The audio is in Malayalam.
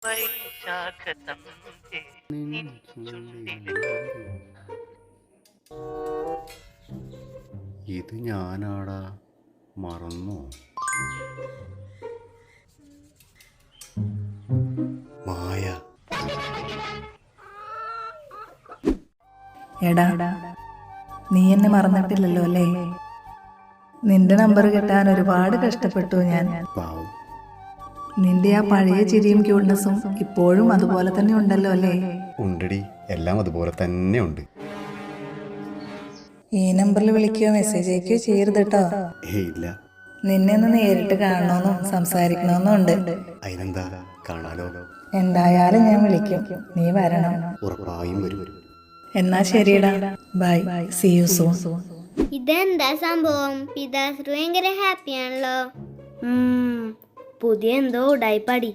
വൈശാഖതന്തേ നിൻ ചുണ്ടിലെ ഇത് ഞാനാടാ, മറന്നോ? മായ. എടാ, നീ എന്നെ മറന്നിട്ടില്ലല്ലോ അല്ലേ? നിന്റെ നമ്പർ കിട്ടാൻ ഒരുപാട് കഷ്ടപ്പെട്ടു ഞാൻ. പാവം. നിന്റെ ആ പഴയ ചിരിയും ക്യൂട്ട്നെസ്സും ഇപ്പോഴും അതുപോലെ തന്നെ ഉണ്ടല്ലോ അല്ലേ? ഉണ്ടടി, എല്ലാം അതുപോലെ തന്നെ ഉണ്ട്. ഈ നമ്പറിൽ വിളിക്കുകയോ മെസ്സേജ് അയക്കുകയോ ചെയ്യരുത് കേട്ടോ. ഇല്ല. നിന്നെ ഒന്ന് നേരിട്ട് കാണണമെന്നും സംസാരിക്കണമെന്നും ഉണ്ട്. അതിനെന്താ, കാണാലോ. എന്തായാലും ഞാൻ വിളിക്കും, നീ വരണം. ഉറപ്പായും വരും. എന്നാ ശരിയടാ, ബൈ, സീ യു സൂൺ. ഇതെന്താ സംഭവം? പിതാശ്രീ ഭയങ്കര ഹാപ്പിയാണല്ലോ. പുതിയ എന്തോ ഉടായിപ്പാടി.